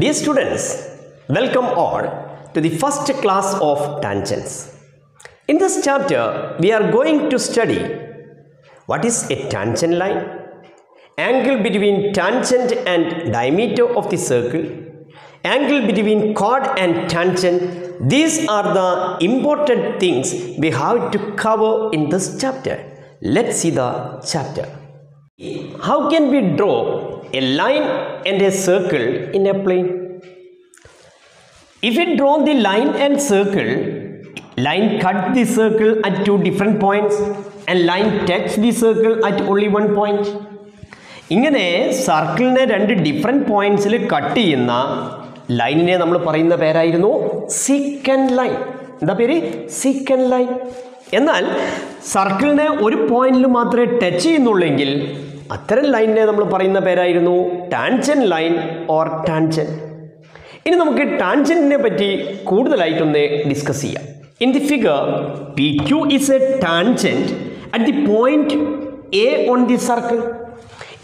Dear students, welcome all to the first class of tangents. In this chapter, we are going to study what is a tangent line, angle between tangent and diameter of the circle, angle between chord and tangent. These are the important things we have to cover in this chapter. Let's see the chapter. How can we draw a line and a circle in a plane? If we draw the line and circle, line cut the circle at two different points and line touch the circle at only one point. ഇങ്ങനെ സർക്കിളിനെ രണ്ട് different പോയിന്റ്സിൽ cut ചെയ്യുന്ന ലൈനിനെ നമ്മൾ പറയുന്ന പേരായിരുന്നു second line. എന്താ പേര്? Second line. എന്നാൽ സർക്കിളിനെ ഒരു പോയിന്റിൽ മാത്രമേ ടച്ച് ചെയ്യുന്നുള്ളെങ്കിൽ അത്തരം ലൈനിനെ നമ്മൾ പറയുന്ന പേരായിരുന്നു ടാൻജന്റ് ലൈൻ ഓർ ടാൻജന്റ്. ഇനി നമുക്ക് ടാൻജന്റിനെ പറ്റി കൂടുതലായിട്ടൊന്ന് ഡിസ്കസ് ചെയ്യാം. In the figure P Q is A tangent at the point A on the circle.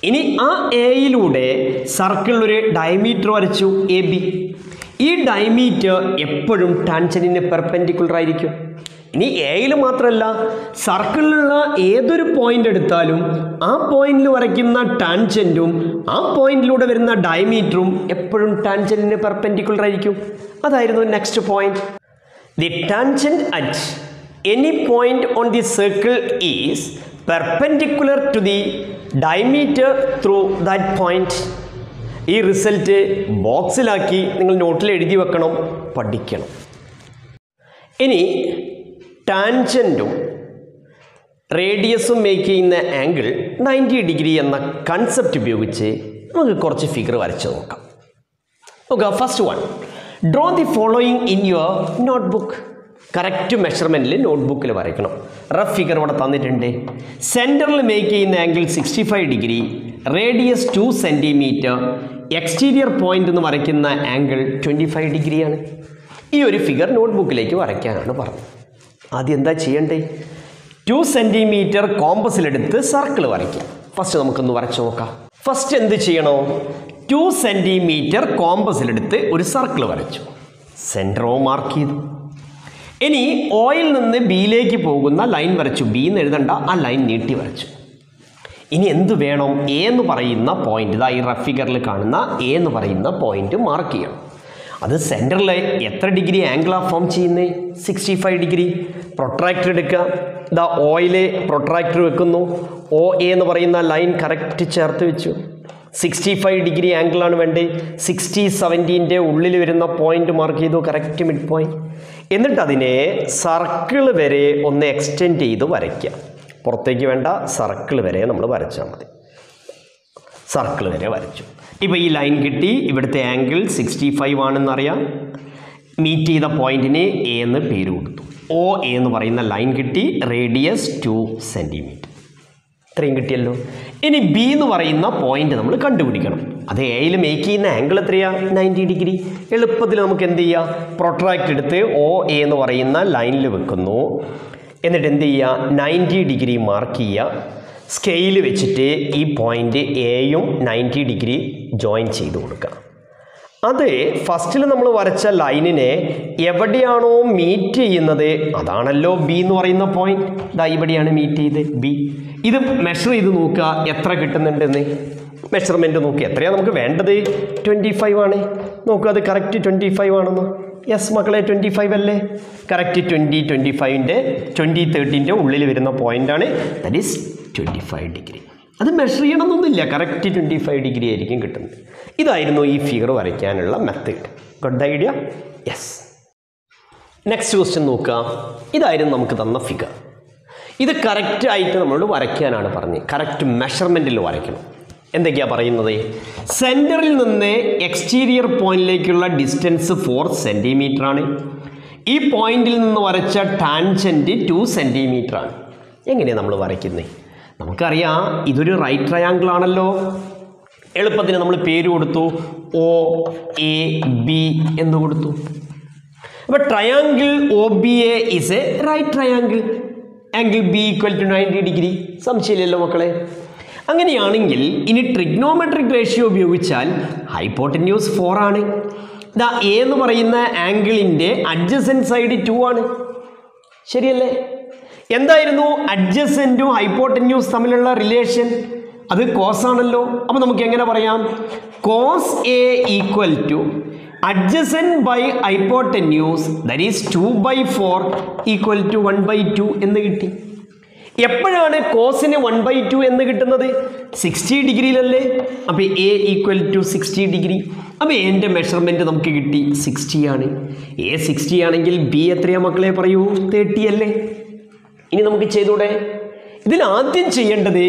ഇനി ആ എയിലൂടെ സർക്കിൾ ഒരു ഡയമീറ്റർ വരച്ചു എ ബി. ഈ ഡയമീറ്റർ എപ്പോഴും ടാൻജന്റിന് പെർപെൻഡിക്കുലർ ആയിരിക്കും. ഇനി എയിൽ മാത്രമല്ല, സർക്കിളിലുള്ള ഏതൊരു പോയിന്റ് എടുത്താലും ആ പോയിന്റിൽ വരയ്ക്കുന്ന ടാൻജന്റും ആ പോയിന്റിലൂടെ വരുന്ന ഡയമീറ്ററും എപ്പോഴും ടാൻജന്റിന് പെർപെൻഡിക്കുലർ ആയിരിക്കും. അതായിരുന്നു next point. The tangent at any point on the circle is perpendicular to the diameter through that point. ഈ റിസൾട്ട് ബോക്സിലാക്കി നിങ്ങൾ നോട്ടിൽ എഴുതി വെക്കണം, പഠിക്കണം. ഇനി ടാൻജൻറ്റും റേഡിയസും മേക്ക് ചെയ്യുന്ന ആംഗിൾ 90 ഡിഗ്രി എന്ന കൺസെപ്റ്റ് ഉപയോഗിച്ച് നമുക്ക് കുറച്ച് ഫിഗർ വരച്ച് നോക്കാം. Okay, first one, draw the following in your notebook. Correct മെഷർമെൻറ്റിൽ നോട്ട്ബുക്കിൽ വരയ്ക്കണം. റഫ് ഫിഗർ ഇവിടെ തന്നിട്ടുണ്ട്. സെൻറ്ററിൽ മേക്ക് ചെയ്യുന്ന angle 65 degree, radius 2 centimetre, exterior point എന്ന് വരയ്ക്കുന്ന ആംഗിൾ 25 ഡിഗ്രിയാണ്. ഈ ഒരു ഫിഗർ നോട്ട്ബുക്കിലേക്ക് വരയ്ക്കാനാണ് പറഞ്ഞത്. ആദ്യം എന്താ ചെയ്യണ്ടേ? 2 സെൻറ്റിമീറ്റർ കോമ്പസിലെടുത്ത് സർക്കിൾ വരയ്ക്കാം. ഫസ്റ്റ് നമുക്കൊന്ന് വരച്ച് നോക്കാം. ഫസ്റ്റ് എന്ത് ചെയ്യണോ? 2 സെൻറ്റിമീറ്റർ കോമ്പസിലെടുത്ത് ഒരു സർക്കിൾ വരച്ചു, സെൻറ്ററോ മാർക്ക് ചെയ്തു. ഇനി ഓയിൽ നിന്ന് ബിയിലേക്ക് പോകുന്ന ലൈൻ വരച്ചു. ബി എന്ന് എഴുതണ്ട, ആ ലൈൻ നീട്ടി വരച്ചു. ഇനി എന്ത് വേണം? എ എന്ന് പറയുന്ന പോയിന്റ്, ഇതാ ഈ റഫ് ഫിഗറിൽ കാണുന്ന എ എന്ന് പറയുന്ന പോയിന്റ് മാർക്ക് ചെയ്യണം. അത് സെൻറ്ററിൽ എത്ര ഡിഗ്രി ആംഗിളാണ് ഫോം ചെയ്യുന്നത്? 65 ഡിഗ്രി. പ്രൊട്രാക്ടർ എടുക്കുക. ഇതാ ഓയിൽ പ്രൊട്രാക്ടർ വെക്കുന്നു. ഒ എ എന്ന് പറയുന്ന ലൈൻ കറക്റ്റ് ചേർത്ത് വെച്ചു. 65 ഡിഗ്രി ആംഗിളാണ് വേണ്ടത്. 60, 70ൻ്റെ ഉള്ളിൽ വരുന്ന പോയിന്റ് മാർക്ക് ചെയ്തു, കറക്റ്റ് മിഡ് പോയിന്റ്. എന്നിട്ട് അതിനെ സർക്കിൾ വരെ ഒന്ന് എക്സ്റ്റെൻഡ് ചെയ്ത് വരയ്ക്കുക. പുറത്തേക്ക് വേണ്ട, സർക്കിൾ വരെ നമ്മൾ വരച്ചാൽ മതി. സർക്കിൾ വരെ വരച്ചു. ഇപ്പോൾ ഈ ലൈൻ കിട്ടി. ഇവിടുത്തെ ആംഗിൾ 65 ആണെന്നറിയാം. മീറ്റ് ചെയ്ത പോയിന്റിന് എ എന്ന് പേര് കൊടുത്തു. ഒ എ എന്ന് പറയുന്ന ലൈൻ കിട്ടി. Radius 2 centimetre. ഇത്രയും കിട്ടിയല്ലോ. ഇനി ബി എന്ന് പറയുന്ന പോയിന്റ് നമ്മൾ കണ്ടുപിടിക്കണം. അത് എയിൽ മേക്ക് ചെയ്യുന്ന ആംഗിൾ എത്രയാണ്? 90 ഡിഗ്രി. എളുപ്പത്തിൽ നമുക്ക് എന്ത് ചെയ്യാം? പ്രൊട്രാക്ട് എടുത്ത് ഒ എ എന്ന് പറയുന്ന ലൈനിൽ വെക്കുന്നു. എന്നിട്ട് എന്ത് ചെയ്യുക? 90 ഡിഗ്രി മാർക്ക് ചെയ്യുക. സ്കെയിൽ വെച്ചിട്ട് ഈ പോയിന്റ് എയും 90 ഡിഗ്രി ജോയിൻ ചെയ്ത് കൊടുക്കുക. അത് ഫസ്റ്റിൽ നമ്മൾ വരച്ച ലൈനിനെ എവിടെയാണോ മീറ്റ് ചെയ്യുന്നത് അതാണല്ലോ ബി എന്ന് പറയുന്ന പോയിന്റ്. ഇതാ ഇവിടെയാണ് മീറ്റ് ചെയ്ത് ബി. ഇത് മെഷർ ചെയ്ത് നോക്കുക എത്ര കിട്ടുന്നുണ്ടെന്ന്. മെഷർമെൻറ്റ് നോക്കുക. എത്രയാണ് നമുക്ക് വേണ്ടത്? 25 ആണ്. നോക്കുക, അത് കറക്റ്റ് 25 ആണെന്നോ? യെസ് മക്കളെ, 25 അല്ലേ? കറക്റ്റ് 25ൻ്റെ 30ൻ്റെ ഉള്ളിൽ വരുന്ന പോയിൻ്റാണ്. That is 25 degree. അത് മെഷർ ചെയ്യണമെന്നൊന്നുമില്ല, കറക്റ്റ് 25 ഡിഗ്രി ആയിരിക്കും കിട്ടുന്നത്. ഇതായിരുന്നു ഈ ഫിഗർ വരയ്ക്കാനുള്ള method. Good idea? Yes. Next question നോക്കുക. ഇതായിരുന്നു നമുക്ക് തന്ന ഫിഗർ. ഇത് കറക്റ്റായിട്ട് നമ്മളോട് വരയ്ക്കാനാണ് പറഞ്ഞത്. കറക്റ്റ് മെഷർമെൻറ്റിൽ വരയ്ക്കണം. എന്തൊക്കെയാണ് പറയുന്നത്? സെൻറ്ററിൽ നിന്ന് എക്സ്റ്റീരിയർ പോയിന്റിലേക്കുള്ള ഡിസ്റ്റൻസ് 4 സെൻറ്റിമീറ്റർ ആണ്. ഈ പോയിന്റിൽ നിന്ന് വരച്ച ടാൻജൻറ്റ് 2 സെൻറ്റിമീറ്റർ ആണ്. എങ്ങനെയാണ് നമ്മൾ വരയ്ക്കുന്നത്? നമുക്കറിയാം, ഇതൊരു റൈറ്റ് ട്രയാങ്കിൾ ആണല്ലോ. എളുപ്പത്തിന് നമ്മൾ പേര് കൊടുത്തു, ഒ എ ബി എന്ന് കൊടുത്തു. അപ്പോൾ triangle O B A is a right triangle. Angle B equal to 90 degree. സംശയമില്ലല്ലോ മക്കളെ. അങ്ങനെയാണെങ്കിൽ ഇനി ട്രിഗ്നോമെട്രിക് റേഷ്യോ ഉപയോഗിച്ചാൽ ഹൈപ്പോട്ടന്യൂസ് 4 ആണ്. ദാ എ എന്ന് പറയുന്ന ആംഗിളിൻ്റെ അഡ്ജസൻറ്റ് സൈഡ് 2 ആണ്. ശരിയല്ലേ? എന്തായിരുന്നു അഡ്ജസൻറ്റും ഹൈപ്പോട്ടന്യൂസ് തമ്മിലുള്ള റിലേഷൻ? അത് കോസ് ആണല്ലോ. അപ്പോൾ നമുക്ക് എങ്ങനെ പറയാം? Cos A equal to adjacent by hypotenuse that is 2/4 equal to 1/2 എന്ന് കിട്ടി. എപ്പോഴാണ് കോസിന് 1/2 എന്ന് കിട്ടുന്നത്? 60 ഡിഗ്രിയിലല്ലേ? അപ്പോൾ എ ഈക്വൽ ടു 60 ഡിഗ്രി. അപ്പോൾ എൻ്റെ മെഷർമെൻറ്റ് നമുക്ക് കിട്ടി 60 ആണ്. എ 60 ആണെങ്കിൽ ബി എത്രയാണ് മക്കളെ പറയൂ? 30 അല്ലേ? ഇനി നമുക്ക് ചെയ്തൂടെ? ഇതിൽ ആദ്യം ചെയ്യേണ്ടത്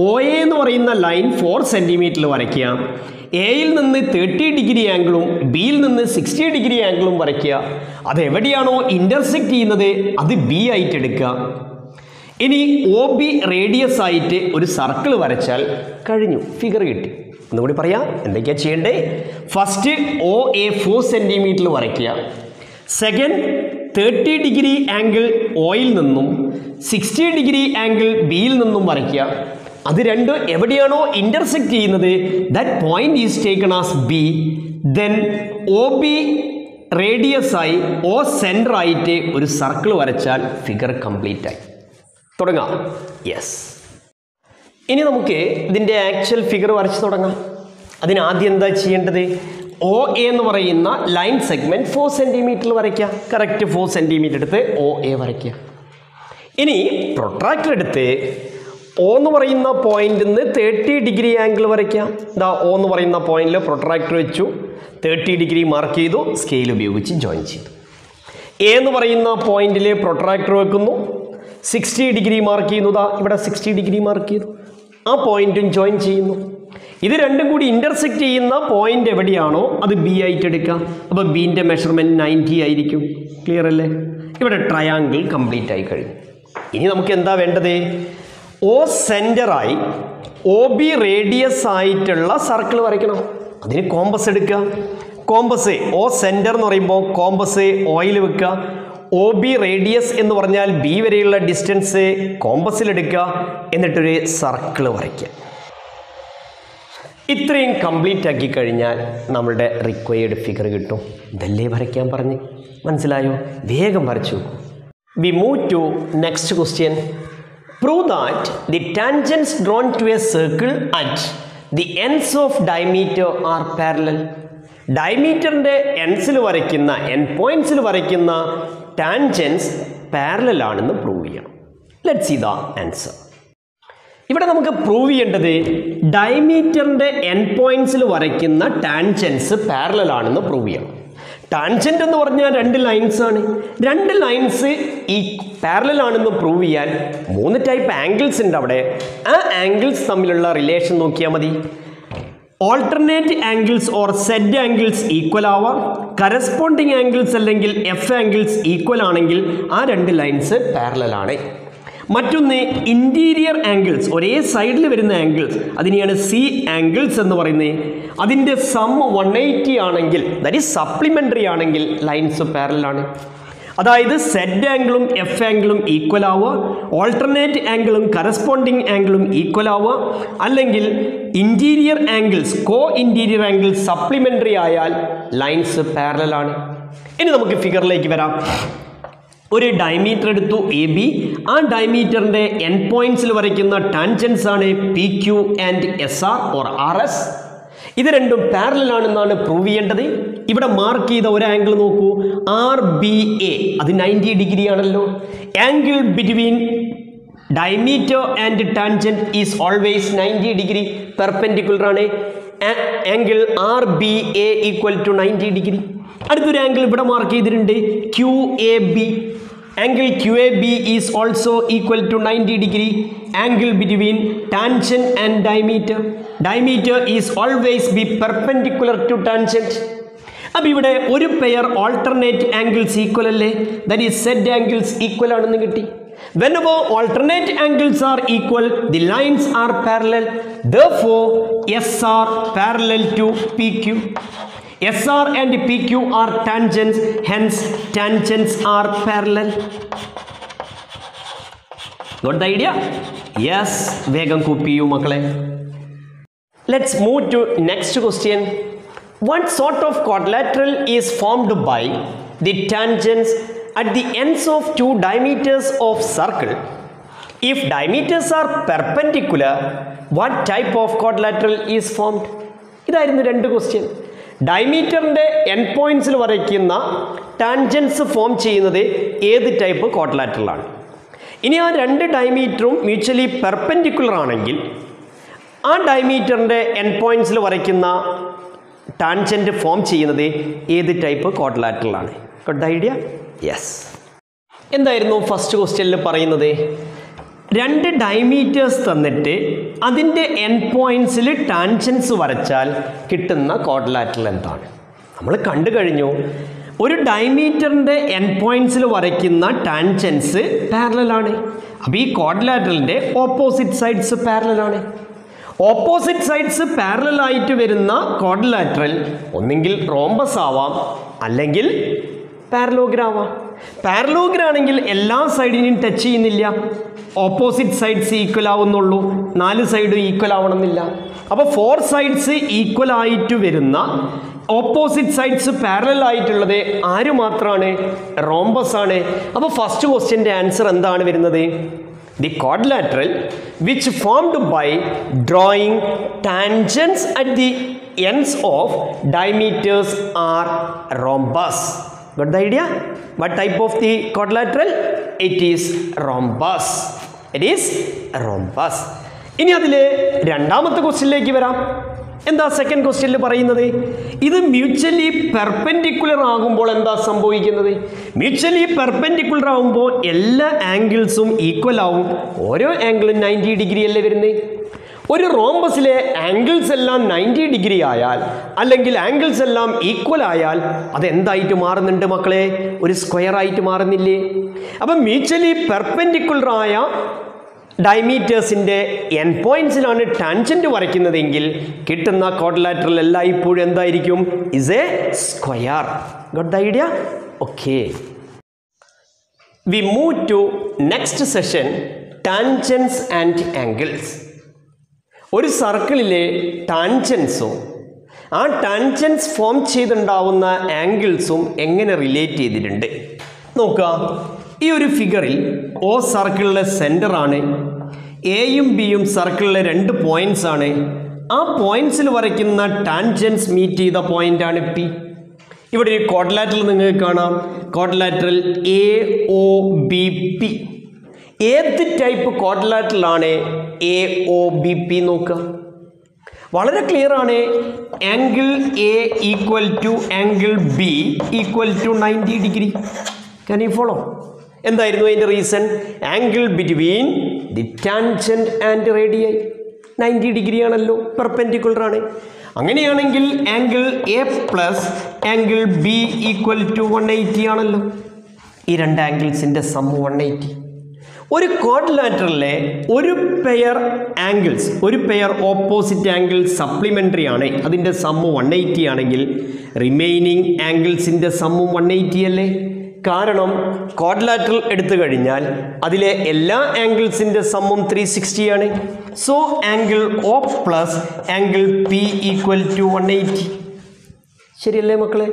ഒ എ എന്ന് പറയുന്ന ലൈൻ 4 സെൻറ്റിമീറ്ററിൽ വരയ്ക്കുക. എയിൽ നിന്ന് 30 ഡിഗ്രി ആംഗിളും ബിയിൽ നിന്ന് 60 ഡിഗ്രി ആംഗിളും വരയ്ക്കുക. അത് എവിടെയാണോ ഇൻ്റർസെക്റ്റ് ചെയ്യുന്നത് അത് ബി ആയിട്ട് എടുക്കുക. ഇനി ഒ ബി റേഡിയസ് ആയിട്ട് ഒരു സർക്കിൾ വരച്ചാൽ കഴിഞ്ഞു, ഫിഗർ കിട്ടി. ഒന്നുകൂടി പറയാം എന്തൊക്കെയാണ് ചെയ്യേണ്ടത്. ഫസ്റ്റ് ഒ എ 4 സെൻറ്റിമീറ്ററിൽ വരയ്ക്കുക. സെക്കൻഡ് 30 ഡിഗ്രി ആംഗിൾ ഒയിൽ നിന്നും 60 ഡിഗ്രി ആംഗിൾ ബിയിൽ നിന്നും വരയ്ക്കുക. അത് രണ്ടും എവിടെയാണോ ഇൻ്റർസെക്റ്റ് ചെയ്യുന്നത് that point is taken as B. Then O B radius ആയി ഒ സെൻറ്റർ ആയിട്ട് ഒരു സർക്കിൾ വരച്ചാൽ ഫിഗർ കംപ്ലീറ്റ് ആയി. തുടങ്ങാം. യെസ്, ഇനി നമുക്ക് ഇതിൻ്റെ ആക്ച്വൽ ഫിഗർ വരച്ച് തുടങ്ങാം. അതിനാദ്യം എന്താ ചെയ്യേണ്ടത്? ഒ എ എന്ന് പറയുന്ന ലൈൻ സെഗ്മെൻറ്റ് 4 സെൻറ്റിമീറ്ററിൽ വരയ്ക്കുക. കറക്റ്റ് 4 സെൻറ്റിമീറ്റർ എടുത്ത് ഒ എ വരയ്ക്കുക. ഇനി പ്രൊട്രാക്ടർ എടുത്ത് ഒ എന്ന് പറയുന്ന പോയിന്റിൽ നിന്ന് 30 ഡിഗ്രി ആംഗിൾ വരയ്ക്കുക. ഇതാ ഒ എന്ന് പറയുന്ന പോയിന്റിൽ പ്രൊട്രാക്ടർ വെച്ചു, 30 ഡിഗ്രി മാർക്ക് ചെയ്തു, സ്കെയിൽ ഉപയോഗിച്ച് ജോയിൻ ചെയ്തു. എ എന്ന് പറയുന്ന പോയിന്റിൽ പ്രൊട്രാക്ടർ വെക്കുന്നു, 60 ഡിഗ്രി മാർക്ക് ചെയ്യുന്നു. ഇതാ ഇവിടെ 60 ഡിഗ്രി മാർക്ക് ചെയ്തു, ആ പോയിന്റും ജോയിൻ ചെയ്യുന്നു. ഇത് രണ്ടും കൂടി ഇൻ്റർസെക്റ്റ് ചെയ്യുന്ന പോയിന്റ് എവിടെയാണോ അത് ബി ആയിട്ട് എടുക്കാം. അപ്പോൾ ബീൻ്റെ മെഷർമെൻറ്റ് 90 ആയിരിക്കും. ക്ലിയർ അല്ലേ? ഇവിടെ ട്രയാങ്കിൾ കംപ്ലീറ്റ് ആയി കഴിഞ്ഞു. ഇനി നമുക്ക് എന്താ വേണ്ടത്? ഒ സെൻറ്ററായി ഒ ബി റേഡിയസ് ആയിട്ടുള്ള സർക്കിൾ വരയ്ക്കണം. അതിന് കോമ്പസ് എടുക്കുക. കോമ്പസ് ഒ സെൻറ്റർ എന്ന് പറയുമ്പോൾ കോമ്പസ് ഓയിൽ വെക്കുക. ഒ ബി റേഡിയസ് എന്ന് പറഞ്ഞാൽ ബി വരെയുള്ള ഡിസ്റ്റൻസ് കോമ്പസിലെടുക്കുക. എന്നിട്ടൊരു സർക്കിൾ വരയ്ക്കുക. ഇത്രയും കംപ്ലീറ്റ് ആക്കി കഴിഞ്ഞാൽ നമ്മളുടെ റിക്വയർഡ് ഫിഗർ കിട്ടും. ഇതല്ലേ വരയ്ക്കാൻ പറഞ്ഞ്? മനസ്സിലായോ? വേഗം വരച്ചു. We move to next question. Prove that the tangents drawn to a circle at the ends of diameter are parallel. ഡയമീറ്ററിൻ്റെ എൻഡ്സിൽ വരയ്ക്കുന്ന പോയിന്റ്സിൽ വരയ്ക്കുന്ന ടാൻജൻസ് പാരലൽ ആണെന്ന് പ്രൂവ് ചെയ്യണം. Let's see the answer. ഇവിടെ നമുക്ക് പ്രൂവ് ചെയ്യേണ്ടത് ഡയമീറ്ററിൻ്റെ പോയിന്റ്സിൽ വരയ്ക്കുന്ന ടാൻജൻസ് പാരലൽ ആണെന്ന് പ്രൂവ് ചെയ്യണം. ടാൻജൻറ്റ് എന്ന് പറഞ്ഞാൽ 2 ലൈൻസ് ആണ്. 2 ലൈൻസ് ഈ പാരലൽ ആണെന്ന് പ്രൂവ് ചെയ്യാൻ 3 ടൈപ്പ് ആംഗിൾസ് ഉണ്ട് അവിടെ. ആ ആംഗിൾസ് തമ്മിലുള്ള റിലേഷൻ നോക്കിയാൽ മതി. Alternate angles or Z angles equal ആവാം. കറസ്പോണ്ടിങ് ആംഗിൾസ് അല്ലെങ്കിൽ എഫ് ആംഗിൾസ് ഈക്വൽ ആണെങ്കിൽ ആ 2 ലൈൻസ് പാരലൽ ആണ്. മറ്റൊന്ന് ഇൻറ്റീരിയർ ആംഗിൾസ്, ഒരേ സൈഡിൽ വരുന്ന ആംഗിൾസ്, അതിനെയാണ് സി ആംഗിൾസ് എന്ന് പറയുന്നത്. അതിൻ്റെ സം 180 ആണെങ്കിൽ ദാറ്റ് ഈസ് സപ്ലിമെൻ്ററി ആണെങ്കിൽ ലൈൻസ് പാരലൽ ആണ്. അതായത് സെഡ് ആംഗിളും എഫ് ആംഗിളും ഈക്വൽ ആവുക, ഓൾട്ടർനേറ്റ് ആംഗിളും കറസ്പോണ്ടിങ് ആംഗിളും ഈക്വൽ ആവുക, അല്ലെങ്കിൽ interior angles co interior angles supplementary ആയാൽ ലൈൻസ് പാരലൽ ആണ്. ഇനി നമുക്ക് ഫിഗറിലേക്ക് വരാം. ഒരു ഡയമീറ്റർ എടുത്തു എ ബി. ആ ഡയമീറ്ററിൻ്റെ പോയിന്റ്സിൽ വരയ്ക്കുന്ന ടാൻജൻസ് ആണ് P Q and S R or R S. ഇത് രണ്ടും പാരലൽ ആണെന്നാണ് പ്രൂവ് ചെയ്യേണ്ടത്. ഇവിടെ മാർക്ക് ചെയ്ത ഒരു ആംഗിൾ നോക്കൂ, ആർ ബി എ, അത് 90 ഡിഗ്രി ആണല്ലോ. Angle between diameter and tangent is always 90 degree, perpendicular ആണ്. Angle R B A equal to 90 degree. അടുത്തൊരു ആംഗിൾ ഇവിടെ മാർക്ക് ചെയ്തിട്ടുണ്ട്, Q A B. Angle Q A B is also equal to 90 degree. Angle between tangent and diameter. Diameter is always be perpendicular to tangent. അപ്പോൾ ഇവിടെ ഒരു pair alternate angles equal അല്ലേ, that is Z angles equal ആണെന്ന് കിട്ടി. Whenever alternate angles are equal, the lines are parallel. Therefore, SR parallel to PQ. SR and PQ are tangents, hence tangents are parallel. Got the idea? Yes, വേഗം copy ചെയ്യൂ മക്കളെ. Let's move to next question. What sort of quadrilateral is formed by the tangents at the ends of two diameters of circle? If diameters are perpendicular, what type of quadrilateral is formed? ഇതായിരുന്നു രണ്ട് question. ഡയമീറ്ററിൻ്റെ end പോയിന്റ്സിൽ വരയ്ക്കുന്ന tangents form ചെയ്യുന്നത് ഏത് type ക്വാഡ്രിലാറ്ററലാണ്? ഇനി ആ രണ്ട് ഡയമീറ്ററും mutually perpendicular ആണെങ്കിൽ ആ ഡയമീറ്ററിൻ്റെ എൻഡ് പോയിന്റ്സിൽ വരയ്ക്കുന്ന ടാൻജൻറ്റ് ഫോം ചെയ്യുന്നത് ഏത് ടൈപ്പ് ക്വാഡ്രിലാറ്ററലാണ്? Got the idea? യെസ്. എന്തായിരുന്നു ഫസ്റ്റ് ക്വസ്റ്റ്യനിൽ പറയുന്നത്? രണ്ട് ഡയമീറ്റേഴ്സ് തന്നിട്ട് അതിൻ്റെ എൻഡ് പോയിന്റ്സിൽ ടാൻജൻസ് വരച്ചാൽ കിട്ടുന്ന ക്വാഡ്രിലാറ്ററൽ എന്താണ്? നമ്മൾ കണ്ടു കഴിഞ്ഞു, ഒരു ഡയമീറ്ററിൻ്റെ എൻഡ് പോയിന്റ്സിൽ വരയ്ക്കുന്ന ടാൻജൻസ് പാരലലാണ്. അപ്പോൾ ഈ ക്വാഡ്രിലാറ്ററലിൻ്റെ ഓപ്പോസിറ്റ് സൈഡ്സ് പാരലലാണ്. ഓപ്പോസിറ്റ് സൈഡ്സ് പാരലൽ ആയിട്ട് വരുന്ന ക്വാഡ്രിലാറ്ററൽ ഒന്നെങ്കിൽ റോംബസ് ആവാം, അല്ലെങ്കിൽ പാരലോഗ്രാം ആവാം. പാരലോഗ്രാം ആണെങ്കിൽ എല്ലാ സൈഡിനെയും ടച്ച് ചെയ്യുന്നില്ല, ഓപ്പോസിറ്റ് സൈഡ്സ് ഈക്വൽ ആവുന്നുള്ളൂ, 4 സൈഡും ഈക്വൽ ആവണമെന്നില്ല. അപ്പോൾ 4 സൈഡ്സ് ഈക്വൽ ആയിട്ട് വരുന്ന ഓപ്പോസിറ്റ് സൈഡ്സ് പാരലൽ ആയിട്ടുള്ളത് ആര് മാത്രമാണ്? റോംബസ് ആണ്. അപ്പോൾ ഫസ്റ്റ് ക്വസ്റ്റ്യൻ്റെ ആൻസർ എന്താണ് വരുന്നത്? The quadrilateral which formed by drawing tangents at the ends of diameters are rhombus. Got the idea? What type of the quadrilateral? It is rhombus. It is rhombus. ഇനി അതിലെ രണ്ടാമത്തെ ക്വസ്റ്റ്യനിലേക്ക് വരാം. എന്താ സെക്കൻഡ് ക്വസ്റ്റ്യനിൽ പറയുന്നത്? ഇത് മ്യൂച്വലി പെർപെൻഡിക്കുലർ ആകുമ്പോൾ എന്താ സംഭവിക്കുന്നത്? മ്യൂച്വലി പെർപെൻഡിക്കുലർ ആകുമ്പോൾ എല്ലാ ആംഗിൾസും ഈക്വൽ ആവും. ഓരോ ആംഗിളും 90 ഡിഗ്രി അല്ലേ വരുന്നത്? ഒരു റോംബസിലെ ആംഗിൾസ് എല്ലാം 90 ഡിഗ്രി ആയാൽ, അല്ലെങ്കിൽ ആംഗിൾസ് എല്ലാം ഈക്വൽ ആയാൽ അതെന്തായിട്ട് മാറുന്നുണ്ട് മക്കളെ? ഒരു സ്ക്വയർ ആയിട്ട് മാറുന്നില്ലേ? അപ്പം മ്യൂച്വലി പെർപെൻഡിക്കുലർ ആയ ഡയമീറ്റേഴ്സിൻ്റെ എൻഡ് പോയിന്റ്സിലാണ് ടാൻജൻറ്റ് വരയ്ക്കുന്നതെങ്കിൽ കിട്ടുന്ന ക്വാഡ്രിലാറ്ററൽ എല്ലായ്പ്പോഴും എന്തായിരിക്കും? Is a square. Got the idea? Okay. We move to next session, tangents and angles. ഒരു സർക്കിളിലെ ടാൻജൻസും ആ ടാൻജൻസ് ഫോം ചെയ്തുണ്ടാവുന്ന ആംഗിൾസും എങ്ങനെ റിലേറ്റ് ചെയ്തിട്ടുണ്ട് നോക്കുക. ഈ ഒരു ഫിഗറിൽ ഓ സർക്കിളിലെ സെൻറ്ററാണ്, എയും ബിയും സർക്കിളിലെ 2 പോയിന്റ്സ് ആണ്. ആ പോയിന്റ്സിൽ വരയ്ക്കുന്ന ടാൻജൻസ് മീറ്റ് ചെയ്ത പോയിൻ്റാണ് പി. ഇവിടെ ഒരു ക്വാഡ്രിലാറ്ററൽ നിങ്ങൾക്ക് കാണാം, ക്വാഡ്രിലാറ്ററൽ AOBP. ഏത് ടൈപ്പ് ക്വാഡ്രിലാറ്ററലാണ് AOBP നോക്കുക? വളരെ ക്ലിയർ ആണ്. Angle A equal to angle B equal to 90 degree. Can you follow? എന്തായിരുന്നു അതിൻ്റെ reason? Angle between the tangent and radii 90 degree ആണല്ലോ, പെർപെൻഡിക്കുലർ ആണ്. അങ്ങനെയാണെങ്കിൽ angle A plus angle B equal to 180 ആണല്ലോ. ഈ രണ്ട് ആംഗിൾസിൻ്റെ സം 180. ഒരു ക്വാഡ്രിലാറ്ററലിലെ ഒരു പെയർ ആംഗിൾസ്, ഒരു പെയർ ഓപ്പോസിറ്റ് ആംഗിൾ സപ്ലിമെൻ്ററി ആണ്, അതിൻ്റെ സം 180 ആണെങ്കിൽ റിമൈനിങ് ആംഗിൾസിൻ്റെ സമ്മും 180 അല്ലേ? കാരണം ക്വാഡ്രിലാറ്ററൽ എടുത്തു കഴിഞ്ഞാൽ അതിലെ എല്ലാ ആംഗിൾസിൻ്റെ സമ്മും 360 ആണ്. So angle O plus angle P equal to 180. ശരിയല്ലേ മക്കളെ?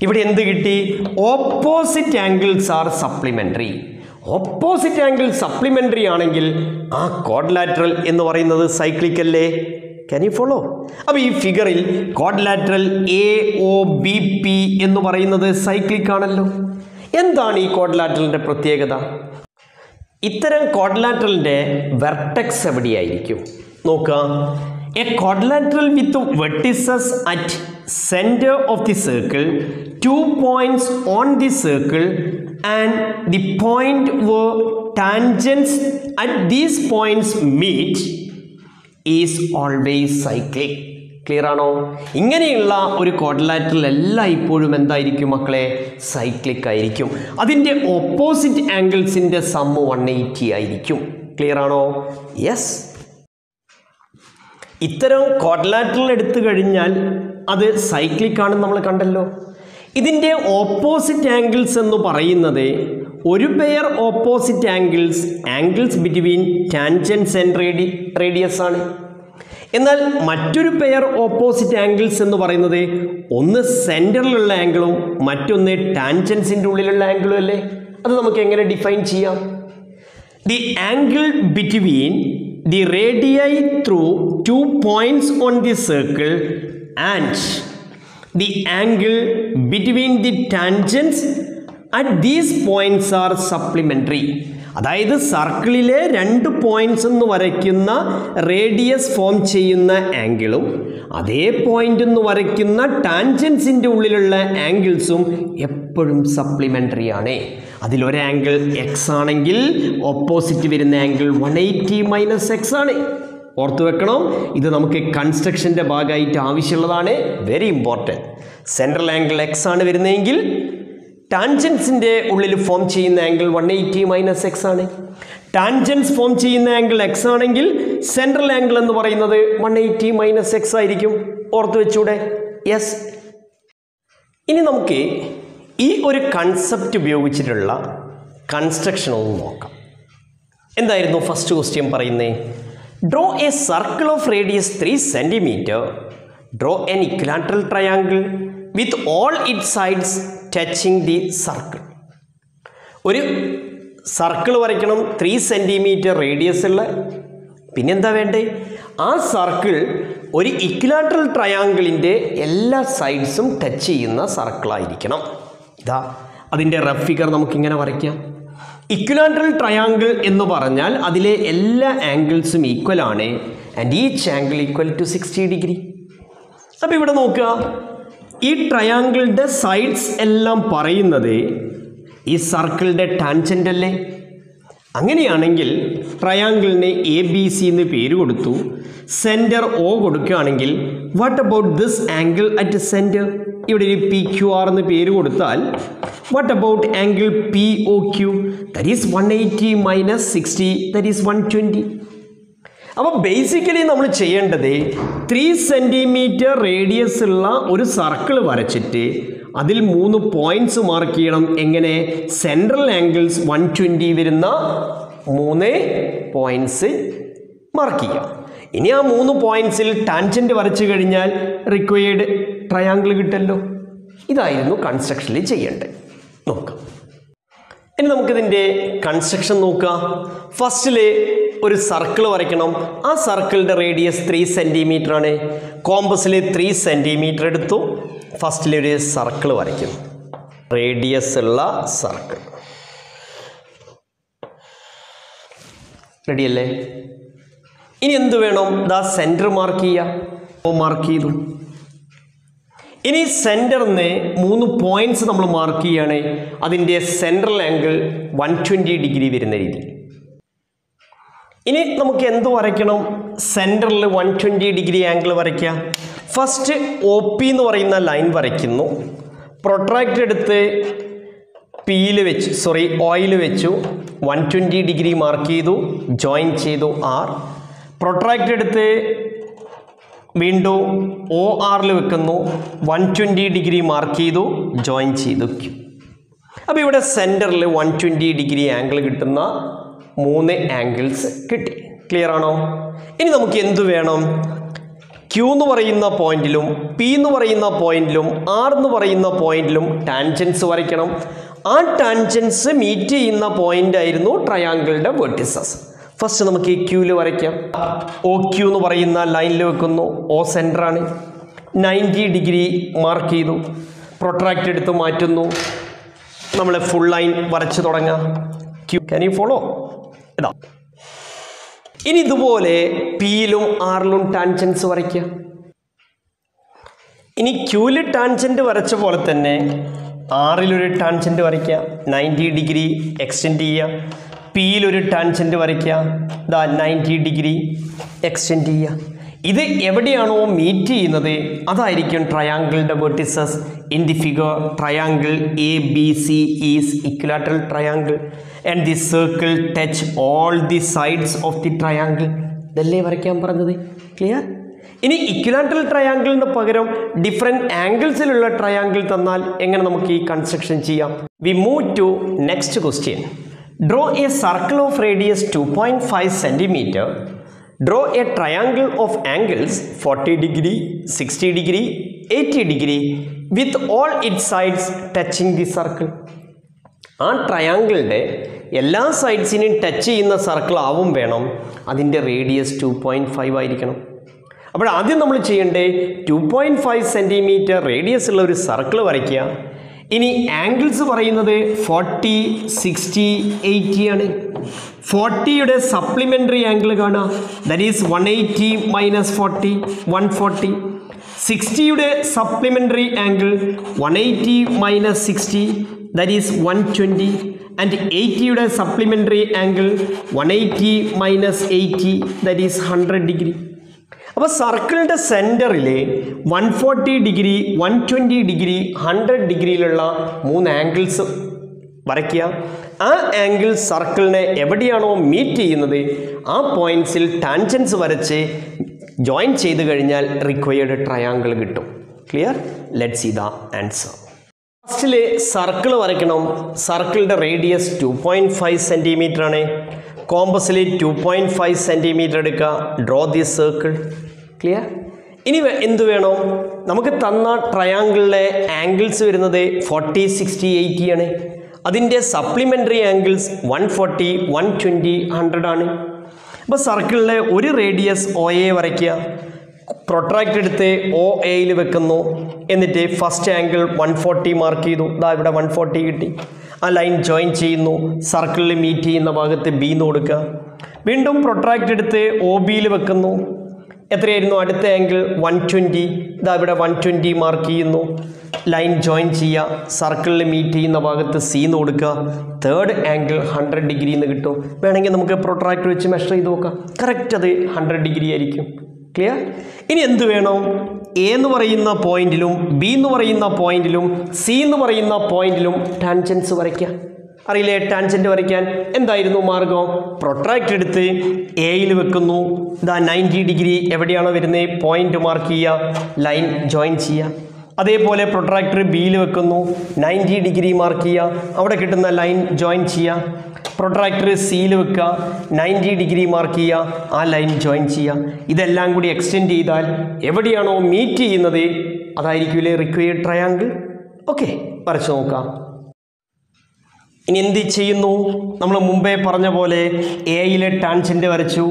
ഇവിടെ എന്ത് കിട്ടി? Opposite angles are supplementary. Opposite angle supplementary ആണെങ്കിൽ ആ ക്വാഡ്രിലാറ്ററൽ എന്ന് പറയുന്നത് സൈക്ലിക് അല്ലേ? Can you follow? അപ്പോൾ ഈ ഫിഗറിൽ ക്വാഡ്രിലാറ്ററൽ AOBP എന്ന് പറയുന്നത് സൈക്ലിക് ആണല്ലോ. എന്താണ് ഈ ക്വാഡ്രിലാറ്ററലിൻ്റെ പ്രത്യേകത? ഇത്തരം ക്വാഡ്രിലാറ്ററലിൻ്റെ വെർട്ടെക്സ് എവിടെയായിരിക്കും നോക്കുക. A quadrilateral with vertices at centre of the circle, 2 points on the circle and the point where tangents at these points meet is always cyclic. Clear ആണോ? ഇങ്ങനെയുള്ള ഒരു ക്വാഡ്രിലാറ്ററൽ എല്ലായ്പ്പോഴും എന്തായിരിക്കും മക്കളെ? സൈക്ലിക് ആയിരിക്കും. അതിൻ്റെ ഓപ്പോസിറ്റ് ആംഗിൾസിൻ്റെ സമ്മ് 180 ആയിരിക്കും. ക്ലിയർ ആണോ? യെസ്. ഇത്തരം ക്വാഡ്രിലാറ്ററൽ എടുത്തു കഴിഞ്ഞാൽ അത് സൈക്ലിക് ആണെന്ന് നമ്മൾ കണ്ടല്ലോ. ഇതിൻ്റെ ഓപ്പോസിറ്റ് ആംഗിൾസ് എന്ന് പറയുന്നത് ഒരു pair opposite angles between tangents and radius ആണ്. എന്നാൽ മറ്റൊരു പെയർ ഓപ്പോസിറ്റ് ആംഗിൾസ് എന്ന് പറയുന്നത് ഒന്ന് സെൻറ്ററിലുള്ള ആംഗിളും മറ്റൊന്ന് ടാൻജൻസിൻ്റെ ഉള്ളിലുള്ള ആംഗിളും അല്ലേ? അത് നമുക്ക് എങ്ങനെ ഡിഫൈൻ ചെയ്യാം? The angle between the radii through 2 points on the circle and the angle between the tangents at these points are supplementary. അതായത് സർക്കിളിലെ 2 പോയിന്റ്സ് എന്ന് വരയ്ക്കുന്ന റേഡിയസ് ഫോം ചെയ്യുന്ന ആംഗിളും അതേ പോയിന്റ് എന്ന് വരയ്ക്കുന്ന ടാൻജൻസിൻ്റെ ഉള്ളിലുള്ള ആംഗിൾസും എപ്പോഴും സപ്ലിമെൻ്ററി ആണ്. അതിലൊരു ആംഗിൾ എക്സ് ആണെങ്കിൽ ഓപ്പോസിറ്റ് വരുന്ന ആംഗിൾ 180 - x ആണ്. ഓർത്തു വെക്കണം, ഇത് നമുക്ക് കൺസ്ട്രക്ഷൻ്റെ ഭാഗമായിട്ട് ആവശ്യമുള്ളതാണ്. Very important. Central angle X ആണ് വരുന്നതെങ്കിൽ ടാൻജൻസിൻ്റെ ഉള്ളിൽ ഫോം ചെയ്യുന്ന ആംഗിൾ 180 - x ആണ്. ടാൻജൻസ് ഫോം ചെയ്യുന്ന ആംഗിൾ എക്സ് ആണെങ്കിൽ സെൻട്രൽ ആംഗിൾ എന്ന് പറയുന്നത് 180 - x ആയിരിക്കും. ഓർത്ത് വെച്ചൂടെ? യെസ്. ഇനി നമുക്ക് ഈ ഒരു കൺസെപ്റ്റ് ഉപയോഗിച്ചിട്ടുള്ള കൺസ്ട്രക്ഷൻ ഒന്ന് നോക്കാം. എന്തായിരുന്നു ഫസ്റ്റ് ക്വസ്റ്റ്യൻ പറയുന്നത്? Draw a circle of radius 3 cm. Draw N equilateral triangle with all it's sides touching the circle. ഒരു സർക്കിൾ വരയ്ക്കണം, 3 cm റേഡിയസ് ഉള്ള. പിന്നെന്താ വേണ്ടേ? ആ സർക്കിൾ ഒരു ഇക്വിലാറ്ററൽ ട്രയാങ്കിളിൻ്റെ എല്ലാ സൈഡ്സും ടച്ച് ചെയ്യുന്ന സർക്കിളായിരിക്കണം. ഇതാ അതിൻ്റെ റഫ് ഫിഗർ നമുക്കിങ്ങനെ വരയ്ക്കാം. ഇക്വിലാറ്ററൽ ട്രയാങ്കിൾ എന്ന് പറഞ്ഞാൽ അതിലെ എല്ലാ ആംഗിൾസും ഈക്വൽ ആണ്. And each angle equal to 60 degree. അപ്പോൾ ഇവിടെ നോക്കുക, ഈ ട്രയാങ്കിളിൻ്റെ സൈഡ്സ് എല്ലാം പറയുന്നത് ഈ സർക്കിളിൻ്റെ ടാൻജൻ്റ് അല്ലേ? അങ്ങനെയാണെങ്കിൽ ട്രയാങ്കിളിന് ABC എന്ന് പേര് കൊടുത്തു, സെൻറ്റർ O കൊടുക്കുകയാണെങ്കിൽ what about this angle at centre? ഇവിടെ ഒരു PQR എന്ന് പേര് കൊടുത്താൽ what about angle POQ? That is 180 - 60, that is 120. അപ്പോൾ ബേസിക്കലി നമ്മൾ ചെയ്യേണ്ടത് 3 cm റേഡിയസ് ഉള്ള ഒരു സർക്കിൾ വരച്ചിട്ട് അതിൽ 3 പോയിന്റ്സ് മാർക്ക് ചെയ്യണം. എങ്ങനെ? സെൻട്രൽ ആംഗിൾസ് 120 വരുന്ന 3 പോയിന്റ്സ് മാർക്ക് ചെയ്യുക. ഇനി ആ 3 പോയിന്റ്സിൽ ടാൻജൻറ്റ് വരച്ചു കഴിഞ്ഞാൽ റിക്വയർഡ് ട്രയാങ്കിൾ കിട്ടുമല്ലോ. ഇതായിരുന്നു കൺസ്ട്രക്ഷനിൽ ചെയ്യേണ്ടത്. നോക്കാം. ഇനി നമുക്കിതിൻ്റെ കൺസ്ട്രക്ഷൻ നോക്കാം. ഫസ്റ്റിൽ ഒരു സർക്കിൾ വരയ്ക്കണം. ആ സർക്കിളിൻ്റെ റേഡിയസ് 3 cm ആണ്. കോമ്പസിൽ 3 cm എടുത്തു. ഫസ്റ്റിലൊരു സർക്കിൾ വരയ്ക്കുന്നു, റേഡിയസ് ഉള്ള സർക്കിൾ. റെഡിയല്ലേ? ഇനി എന്ത് വേണം? ദാ സെൻറ്റർ മാർക്ക് ചെയ്യുക. മാർക്ക് ചെയ്തു. ഇനി സെൻറ്ററിന് 3 പോയിന്റ്സ് നമ്മൾ മാർക്ക് ചെയ്യുകയാണ്. അതിൻ്റെ സെൻട്രൽ ആംഗിൾ 120 ഡിഗ്രി വരുന്ന രീതി. ഇനി നമുക്ക് എന്ത് വരയ്ക്കണം? സെൻറ്ററിൽ 120 ഡിഗ്രി ആംഗിൾ വരയ്ക്കുക. ഫസ്റ്റ് OP എന്ന് പറയുന്ന ലൈൻ വരയ്ക്കുന്നു. പ്രൊട്രാക്ടർ എടുത്ത് ഓയിൽ വെച്ചു 120 ഡിഗ്രി മാർക്ക് ചെയ്തു, ജോയിൻ ചെയ്തു R. പ്രൊട്രാക്ടർ എടുത്ത് വീണ്ടും OR വെക്കുന്നു, 120 ഡിഗ്രി മാർക്ക് ചെയ്തു, ജോയിൻ ചെയ്തു Q. അപ്പോൾ ഇവിടെ സെൻറ്ററിൽ 120 ഡിഗ്രി ആംഗിൾ കിട്ടുന്ന 3 ആംഗിൾസ് കിട്ടി. ക്ലിയർ ആണോ? ഇനി നമുക്ക് എന്ത് വേണം? Q എന്ന് പറയുന്ന പോയിന്റിലും P എന്ന് പറയുന്ന പോയിന്റിലും R എന്ന് പറയുന്ന പോയിന്റിലും ടാൻജൻസ് വരയ്ക്കണം. ആ ടാൻജൻസ് മീറ്റ് ചെയ്യുന്ന പോയിന്റ് ആയിരുന്നു ട്രയാങ്കിളുടെ വെർട്ടിസസ്. ഫസ്റ്റ് നമുക്ക് ഈ Qയിൽ വരയ്ക്കാം. OQ എന്ന് പറയുന്ന ലൈനിൽ വെക്കുന്നു. O സെൻറ്റർ ആണ്. 90 ഡിഗ്രി മാർക്ക് ചെയ്തു. പ്രൊട്രാക്ട് എടുത്ത് മാറ്റുന്നു. നമ്മൾ ഫുൾ ലൈൻ വരച്ച് തുടങ്ങാം. Q, can you follow? ഇതാ. ഇനി ഇതുപോലെ Pയിലും Rലും ടാൻജൻസ് വരയ്ക്കുക. ഇനി Qയിൽ ടാൻജൻറ്റ് വരച്ച പോലെ തന്നെ Rലൊരു ടാൻജൻറ്റ് വരയ്ക്കുക. 90 ഡിഗ്രി എക്സ്റ്റെൻഡ് ചെയ്യുക. Pയിലൊരു ടാൻജൻറ്റ് വരയ്ക്കുക. ഇതാ 90 ഡിഗ്രി എക്സ്റ്റെൻഡ് ചെയ്യുക. ഇത് എവിടെയാണോ മീറ്റ് ചെയ്യുന്നത് അതായിരിക്കും ട്രയാങ്കിളിൻ്റെ vertices. In the figure triangle ABC is equilateral triangle and the circle touch all the sides of the triangle. ഇതല്ലേ വരയ്ക്കാൻ പറഞ്ഞത്? ക്ലിയർ? ഇനി ഇക്വിലാറ്ററൽ ട്രയാങ്കിളിന് പകരം ഡിഫറെൻറ്റ് ആംഗിൾസിലുള്ള ട്രയാങ്കിൾ തന്നാൽ എങ്ങനെ നമുക്ക് ഈ കൺസ്ട്രക്ഷൻ ചെയ്യാം? We move to next question. Draw a circle of radius 2.5 centimeter. Draw a triangle of angles 40 degree, 60 degree, 80 degree with all its sides touching the circle. ആ ട്രയാങ്കിളിൻ്റെ എല്ലാ സൈഡ്സിനെയും touch ചെയ്യുന്ന circle ആവും വേണം, അതിൻ്റെ റേഡിയസ് 2.5 ആയിരിക്കണം. അപ്പോൾ ആദ്യം നമ്മൾ ചെയ്യേണ്ടത് 2.5 centimeter റേഡിയസ് ഉള്ള ഒരു സർക്കിൾ വരയ്ക്കുക. ഇനി ആംഗിൾസ് പറയുന്നത് 40, 60, 80 ആണ്. 40യുടെ സപ്ലിമെൻ്ററി ആംഗിൾ കാണുക, ദാറ്റ് ഈസ് 180 മൈനസ് 40, 140. 60യുടെ supplementary angle 180 minus 60, that is 120. And 80യുടെ supplementary angle 180 minus 80, that is 100 degree. അപ്പോൾ സർക്കിളിൻ്റെ സെൻറ്ററിൽ 140 ഡിഗ്രി, 120 ഡിഗ്രി, 100 ഡിഗ്രിയിലുള്ള 3 ആംഗിൾസ് വരയ്ക്കുക. ആ ആംഗിൾ സർക്കിളിനെ എവിടെയാണോ മീറ്റ് ചെയ്യുന്നത് ആ പോയിൻറ്റ്സിൽ ടാൻജൻസ് വരച്ച് ജോയിൻ ചെയ്ത് കഴിഞ്ഞാൽ റിക്വയർഡ് ട്രയാങ്കിൾ കിട്ടും. Clear? Let's see the answer. ഫസ്റ്റിൽ സർക്കിൾ വരയ്ക്കണം. സർക്കിളിൻ്റെ റേഡിയസ് 2.5 centimeter ആണ്. കോമ്പസിൽ 2.5 centimeter എടുക്കുക. Draw the circle. ക്ലിയർ? ഇനി എന്ത് വേണം? നമുക്ക് തന്ന ട്രയാങ്കിളിലെ ആംഗിൾസ് വരുന്നത് 40, 60, 80 ആണ്. അതിൻ്റെ സപ്ലിമെൻ്ററി ആംഗിൾസ് 140, 120, 100 ആണ്. അപ്പോൾ സർക്കിളിലെ ഒരു റേഡിയസ് OA വരയ്ക്കുക. പ്രൊട്രാക്റ്റ് എടുത്ത് OAയിൽ വെക്കുന്നു. എന്നിട്ട് ഫസ്റ്റ് ആംഗിൾ 140 മാർക്ക് ചെയ്തു. ഇതാ ഇവിടെ 140 കിട്ടി. ആ ലൈൻ ജോയിൻ ചെയ്യുന്നു. സർക്കിളിൽ മീറ്റ് ചെയ്യുന്ന ഭാഗത്ത് B എന്ന് കൊടുക്കുക. വീണ്ടും പ്രൊട്രാക്റ്റ് എടുത്ത് OBയിൽ വെക്കുന്നു. എത്രയായിരുന്നു അടുത്ത ആംഗിൾ? 120. ഇതാ ഇവിടെ 120 മാർക്ക് ചെയ്യുന്നു. ലൈൻ ജോയിൻ ചെയ്യുക. സർക്കിളിൽ മീറ്റ് ചെയ്യുന്ന ഭാഗത്ത് C എന്ന് കൊടുക്കുക. തേർഡ് ആംഗിൾ 100 ഡിഗ്രി എന്ന് കിട്ടും. വേണമെങ്കിൽ നമുക്ക് പ്രൊട്രാക്ടർ വെച്ച് മെഷർ ചെയ്ത് നോക്കാം. കറക്റ്റ് അത് 100 ഡിഗ്രി ആയിരിക്കും. ക്ലിയർ? ഇനി എന്ത് വേണം? A എന്ന് പറയുന്ന പോയിന്റിലും B എന്ന് പറയുന്ന പോയിന്റിലും C എന്ന് പറയുന്ന പോയിന്റിലും ടാൻജൻസ് വരയ്ക്കുക. അറിയില്ലേ ടാൻജൻറ്റ് വരയ്ക്കാൻ? എന്തായിരുന്നു മാർഗം? പ്രൊട്രാക്റ്റ് എടുത്ത് Aയിൽ വെക്കുന്നു. ഇതാ 90 ഡിഗ്രി എവിടെയാണോ വരുന്നത് പോയിന്റ് മാർക്ക് ചെയ്യുക. ലൈൻ ജോയിൻ ചെയ്യുക. അതേപോലെ പ്രൊട്രാക്ടർ Bയിൽ വെക്കുന്നു. 90 ഡിഗ്രി മാർക്ക് ചെയ്യുക. അവിടെ കിട്ടുന്ന ലൈൻ ജോയിൻ ചെയ്യുക. പ്രൊട്രാക്ടർ Cയിൽ വെക്കുക. 90 ഡിഗ്രി മാർക്ക് ചെയ്യുക. ആ ലൈൻ ജോയിൻ ചെയ്യുക. ഇതെല്ലാം കൂടി എക്സ്റ്റെൻഡ് ചെയ്താൽ എവിടെയാണോ മീറ്റ് ചെയ്യുന്നത് അതായിരിക്കില്ലേ റിക്വയർഡ് ട്രയാങ്കിൾ. ഓക്കെ, വരച്ച് നോക്കാം. ഇനി എന്ത് ചെയ്യുന്നു? നമ്മൾ മുമ്പേ പറഞ്ഞ പോലെ എയിൽ ടാൻജൻറ്റ് വരച്ചു,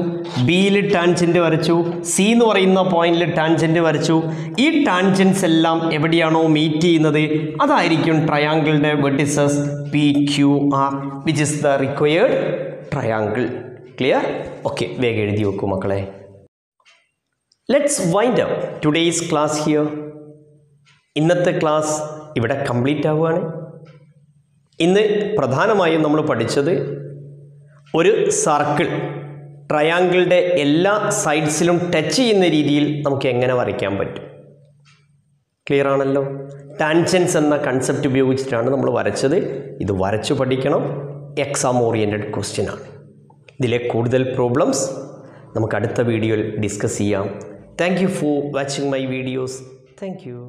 ബിയിൽ ടാൻജൻറ്റ് വരച്ചു, സി എന്ന് പറയുന്ന പോയിന്റിൽ ടാൻജൻറ്റ് വരച്ചു. ഈ ടാൻജൻസ് എല്ലാം എവിടെയാണോ മീറ്റ് ചെയ്യുന്നത് അതായിരിക്കും ട്രയാങ്കിളിൻ്റെ vertices PQR, which is the required triangle. Clear? Okay, വേഗം എഴുതി വെക്കൂ മക്കളെ. Let's wind up today's class here. ഇന്നത്തെ ക്ലാസ് ഇവിടെ കംപ്ലീറ്റ് ആവുകയാണ്. ഇന്ന് പ്രധാനമായും നമ്മൾ പഠിച്ചത് ഒരു സർക്കിൾ ട്രയാങ്കിളിൻ്റെ എല്ലാ സൈഡ്സിലും ടച്ച് ചെയ്യുന്ന രീതിയിൽ നമുക്ക് എങ്ങനെ വരയ്ക്കാൻ പറ്റും. ക്ലിയർ ആണല്ലോ? ടാൻജൻസ് എന്ന കൺസെപ്റ്റ് ഉപയോഗിച്ചിട്ടാണ് നമ്മൾ വരച്ചത്. ഇത് വരച്ചു പഠിക്കണം. എക്സാം ഓറിയൻറ്റഡ് ക്വസ്റ്റ്യൻ ആണ്. ഇതിലെ കൂടുതൽ പ്രോബ്ലംസ് നമുക്ക് അടുത്ത വീഡിയോയിൽ ഡിസ്കസ് ചെയ്യാം. Thank you for watching my videos. Thank you.